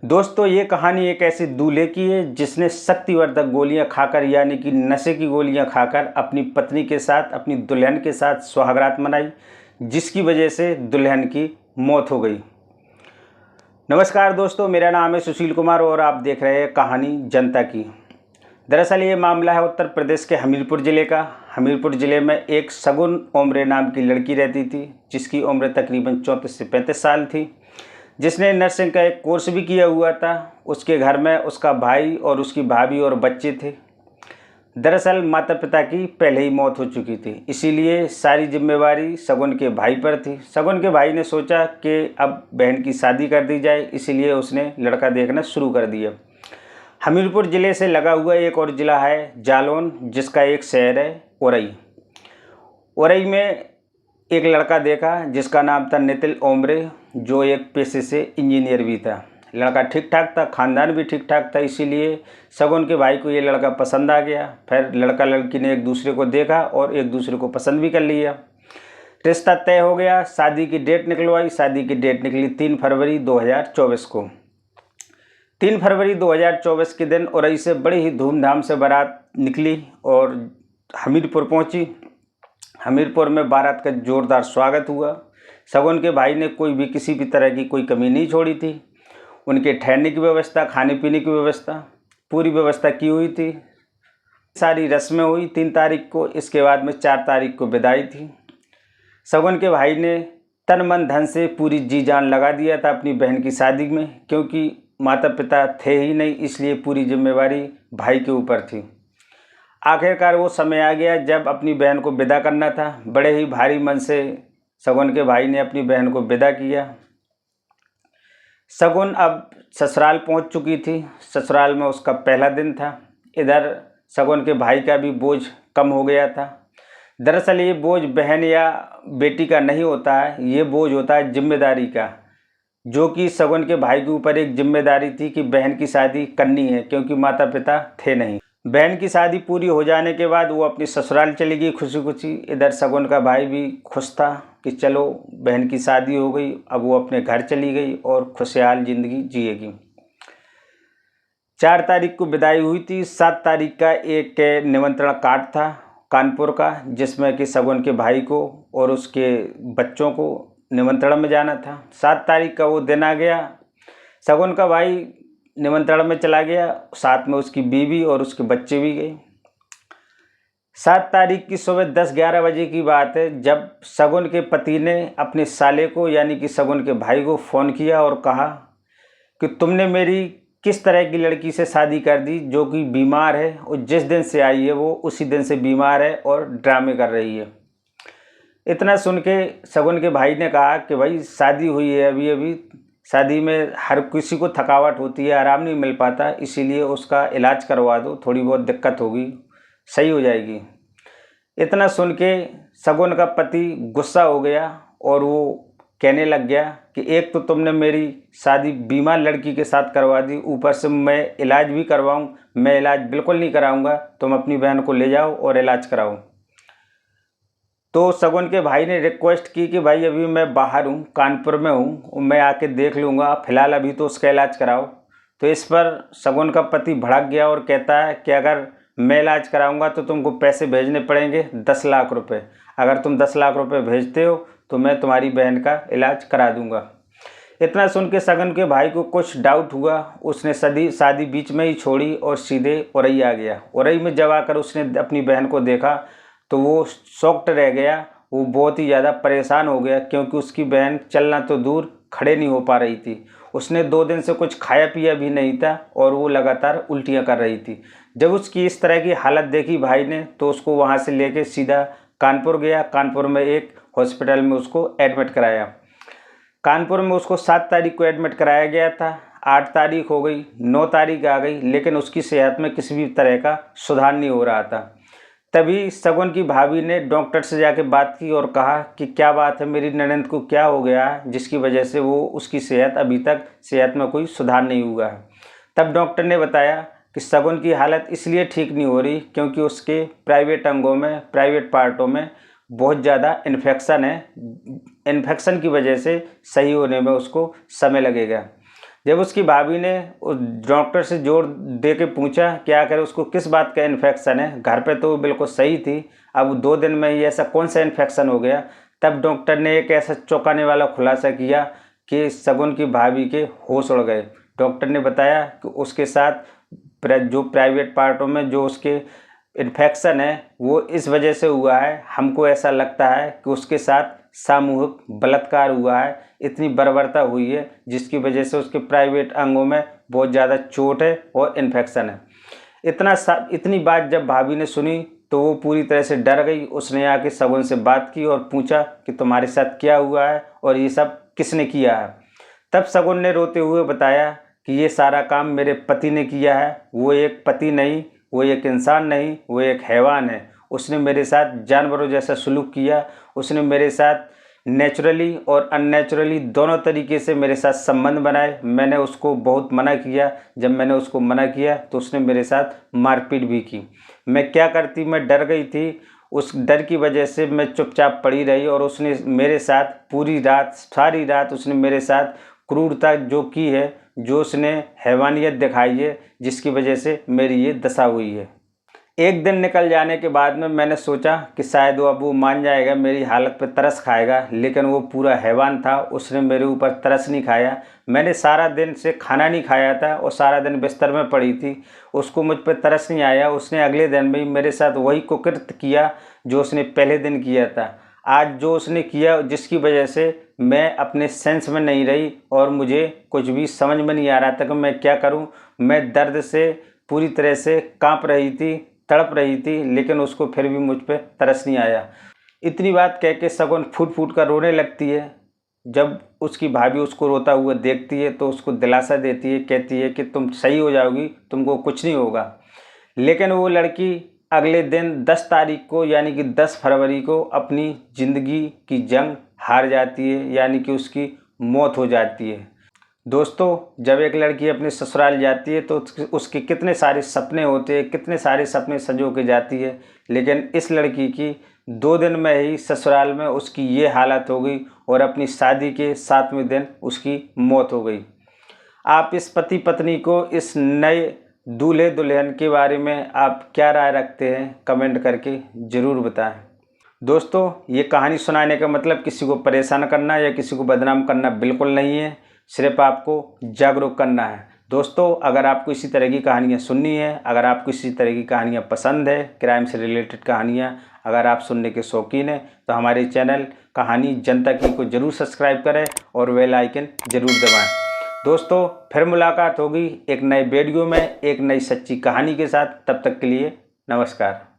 दोस्तों ये कहानी एक ऐसे दूल्हे की है जिसने शक्तिवर्धक गोलियां खाकर यानी कि नशे की गोलियां खाकर अपनी पत्नी के साथ अपनी दुल्हन के साथ सुहागरात मनाई, जिसकी वजह से दुल्हन की मौत हो गई। नमस्कार दोस्तों, मेरा नाम है सुशील कुमार और आप देख रहे हैं कहानी जनता की। दरअसल ये मामला है उत्तर प्रदेश के हमीरपुर ज़िले का। हमीरपुर ज़िले में एक सगुन ओमरे नाम की लड़की रहती थी, जिसकी उम्र तकरीबन 34 से 35 साल थी, जिसने नर्सिंग का एक कोर्स भी किया हुआ था। उसके घर में उसका भाई और उसकी भाभी और बच्चे थे। दरअसल माता पिता की पहले ही मौत हो चुकी थी, इसीलिए सारी जिम्मेवारी सगुन के भाई पर थी। सगुन के भाई ने सोचा कि अब बहन की शादी कर दी जाए, इसीलिए उसने लड़का देखना शुरू कर दिया। हमीरपुर ज़िले से लगा हुआ एक और ज़िला है जालौन, जिसका एक शहर है औरई। औरई में एक लड़का देखा जिसका नाम था नितिन ओमरे, जो एक पेशे से इंजीनियर भी था। लड़का ठीक ठाक था, ख़ानदान भी ठीक ठाक था, इसीलिए सगुन के भाई को ये लड़का पसंद आ गया। फिर लड़का लड़की ने एक दूसरे को देखा और एक दूसरे को पसंद भी कर लिया। रिश्ता तय हो गया, शादी की डेट निकलवाई। शादी की डेट निकली 3 फरवरी 2024 को। 3 फरवरी 2024 के दिन औरई से बड़ी ही धूमधाम से बारात निकली और हमीरपुर पहुंची। हमीरपुर में बारात का जोरदार स्वागत हुआ। सगुन के भाई ने कोई भी किसी भी तरह की कोई कमी नहीं छोड़ी थी। उनके ठहरने की व्यवस्था, खाने पीने की व्यवस्था, पूरी व्यवस्था की हुई थी। सारी रस्में हुई 3 तारीख को। इसके बाद में 4 तारीख को विदाई थी। सगुन के भाई ने तन मन धन से पूरी जी जान लगा दिया था अपनी बहन की शादी में, क्योंकि माता पिता थे ही नहीं, इसलिए पूरी जिम्मेवारी भाई के ऊपर थी। आखिरकार वो समय आ गया जब अपनी बहन को विदा करना था। बड़े ही भारी मन से सगुन के भाई ने अपनी बहन को विदा किया। सगुन अब ससुराल पहुंच चुकी थी। ससुराल में उसका पहला दिन था। इधर सगुन के भाई का भी बोझ कम हो गया था। दरअसल ये बोझ बहन या बेटी का नहीं होता है, ये बोझ होता है जिम्मेदारी का, जो कि सगुन के भाई के ऊपर एक जिम्मेदारी थी कि बहन की शादी करनी है, क्योंकि माता पिता थे नहीं। बहन की शादी पूरी हो जाने के बाद वो अपनी ससुराल चली गई खुशी खुशी। इधर सगुन का भाई भी खुश था कि चलो बहन की शादी हो गई, अब वो अपने घर चली गई और खुशहाल ज़िंदगी जिएगी। 4 तारीख को विदाई हुई थी। 7 तारीख का एक निमंत्रण कार्ड था कानपुर का, जिसमें कि सगुन के भाई को और उसके बच्चों को निमंत्रण में जाना था। 7 तारीख का वो दिन आ गया। सगुन का भाई निमंत्रण में चला गया, साथ में उसकी बीवी और उसके बच्चे भी गए। 7 तारीख की सुबह 10-11 बजे की बात है, जब सगुन के पति ने अपने साले को यानी कि सगुन के भाई को फ़ोन किया और कहा कि तुमने मेरी किस तरह की लड़की से शादी कर दी, जो कि बीमार है और जिस दिन से आई है वो उसी दिन से बीमार है और ड्रामे कर रही है। इतना सुन के सगुन के भाई ने कहा कि भाई शादी हुई है अभी अभी, शादी में हर किसी को थकावट होती है, आराम नहीं मिल पाता, इसीलिए उसका इलाज करवा दो, थोड़ी बहुत दिक्कत होगी, सही हो जाएगी। इतना सुन के सगुन का पति गुस्सा हो गया और वो कहने लग गया कि एक तो तुमने मेरी शादी बीमार लड़की के साथ करवा दी, ऊपर से मैं इलाज भी करवाऊं, मैं इलाज बिल्कुल नहीं कराऊंगा, तुम अपनी बहन को ले जाओ और इलाज कराओ। तो सगुन के भाई ने रिक्वेस्ट की कि भाई अभी मैं बाहर हूँ, कानपुर में हूँ, मैं आके देख लूँगा, फ़िलहाल अभी तो उसका इलाज कराओ। तो इस पर सगुन का पति भड़क गया और कहता है कि अगर मैं इलाज कराऊँगा तो तुमको पैसे भेजने पड़ेंगे 10 लाख रुपए। अगर तुम 10 लाख रुपए भेजते हो तो मैं तुम्हारी बहन का इलाज करा दूँगा। इतना सुन के सगुन के भाई को कुछ डाउट हुआ। उसने शादी बीच में ही छोड़ी और सीधे औरई आ गया। औरई में जब आकर उसने अपनी बहन को देखा तो वो शॉक्ड रह गया। वो बहुत ही ज़्यादा परेशान हो गया, क्योंकि उसकी बहन चलना तो दूर खड़े नहीं हो पा रही थी। उसने 2 दिन से कुछ खाया पिया भी नहीं था और वो लगातार उल्टियाँ कर रही थी। जब उसकी इस तरह की हालत देखी भाई ने तो उसको वहाँ से लेके सीधा कानपुर गया। कानपुर में एक हॉस्पिटल में उसको एडमिट कराया। कानपुर में उसको 7 तारीख को एडमिट कराया गया था। 8 तारीख हो गई, 9 तारीख आ गई, लेकिन उसकी सेहत में किसी भी तरह का सुधार नहीं हो रहा था। तभी सगुन की भाभी ने डॉक्टर से जाके बात की और कहा कि क्या बात है, मेरी ननद को क्या हो गया है जिसकी वजह से वो उसकी सेहत अभी तक सेहत में कोई सुधार नहीं हुआ है। तब डॉक्टर ने बताया कि सगुन की हालत इसलिए ठीक नहीं हो रही क्योंकि उसके प्राइवेट अंगों में, प्राइवेट पार्टों में बहुत ज़्यादा इन्फेक्शन है। इन्फेक्शन की वजह से सही होने में उसको समय लगेगा। जब उसकी भाभी ने उस डॉक्टर से जोर दे के पूछा क्या करे, उसको किस बात का इन्फेक्शन है, घर पे तो वो बिल्कुल सही थी, अब 2 दिन में ही ऐसा कौन सा इन्फेक्शन हो गया। तब डॉक्टर ने एक ऐसा चौंकाने वाला खुलासा किया कि शगुन की भाभी के होश उड़ गए। डॉक्टर ने बताया कि उसके साथ जो प्राइवेट पार्टों में जो उसके इन्फेक्शन है वो इस वजह से हुआ है, हमको ऐसा लगता है कि उसके साथ सामूहिक बलात्कार हुआ है, इतनी बर्बरता हुई है जिसकी वजह से उसके प्राइवेट अंगों में बहुत ज़्यादा चोट है और इन्फेक्शन है। इतनी बात जब भाभी ने सुनी तो वो पूरी तरह से डर गई। उसने आके शगुन से बात की और पूछा कि तुम्हारे साथ क्या हुआ है और ये सब किसने किया है। तब शगुन ने रोते हुए बताया कि ये सारा काम मेरे पति ने किया है, वो एक पति नहीं, वो एक इंसान नहीं, वो एक हैवान है। उसने मेरे साथ जानवरों जैसा सलूक किया, उसने मेरे साथ नेचुरली और अननेचुरली दोनों तरीके से मेरे साथ संबंध बनाए। मैंने उसको बहुत मना किया, जब मैंने उसको मना किया तो उसने मेरे साथ मारपीट भी की। मैं क्या करती, मैं डर गई थी, उस डर की वजह से मैं चुपचाप पड़ी रही और उसने मेरे साथ पूरी रात सारी रात उसने मेरे साथ क्रूरता जो की है, जो उसने हैवानियत दिखाई है, जिसकी वजह से मेरी ये दशा हुई है। एक दिन निकल जाने के बाद में मैंने सोचा कि शायद वो अब वो मान जाएगा, मेरी हालत पे तरस खाएगा, लेकिन वो पूरा हैवान था, उसने मेरे ऊपर तरस नहीं खाया। मैंने सारा दिन से खाना नहीं खाया था और सारा दिन बिस्तर में पड़ी थी, उसको मुझ पर तरस नहीं आया। उसने अगले दिन भी मेरे साथ वही कुकृत्य किया जो उसने पहले दिन किया था। आज जो उसने किया जिसकी वजह से मैं अपने सेंस में नहीं रही और मुझे कुछ भी समझ में नहीं आ रहा था कि मैं क्या करूं। मैं दर्द से पूरी तरह से कांप रही थी, तड़प रही थी, लेकिन उसको फिर भी मुझ पे तरस नहीं आया। इतनी बात कह के शगुन फूट फूट कर रोने लगती है। जब उसकी भाभी उसको रोता हुआ देखती है तो उसको दिलासा देती है, कहती है कि तुम सही हो जाओगी, तुमको कुछ नहीं होगा। लेकिन वो लड़की अगले दिन 10 तारीख को यानी कि 10 फरवरी को अपनी ज़िंदगी की जंग हार जाती है, यानी कि उसकी मौत हो जाती है। दोस्तों, जब एक लड़की अपने ससुराल जाती है तो उसके कितने सारे सपने होते हैं, कितने सारे सपने संजो के जाती है, लेकिन इस लड़की की 2 दिन में ही ससुराल में उसकी ये हालत हो गई और अपनी शादी के 7वें दिन उसकी मौत हो गई। आप इस पति पत्नी को, इस नए दूल्हे दुल्हन के बारे में आप क्या राय रखते हैं, कमेंट करके ज़रूर बताएं। दोस्तों, ये कहानी सुनाने का मतलब किसी को परेशान करना या किसी को बदनाम करना बिल्कुल नहीं है, सिर्फ आपको जागरूक करना है। दोस्तों, अगर आपको इसी तरह की कहानियाँ सुननी है, अगर आपको इसी तरह की कहानियाँ पसंद है, क्राइम से रिलेटेड कहानियाँ अगर आप सुनने के शौकीन हैं, तो हमारे चैनल कहानी जनता की को ज़रूर सब्सक्राइब करें और बेल आइकन ज़रूर दबाएं। दोस्तों, फिर मुलाकात होगी एक नए वीडियो में एक नई सच्ची कहानी के साथ। तब तक के लिए नमस्कार।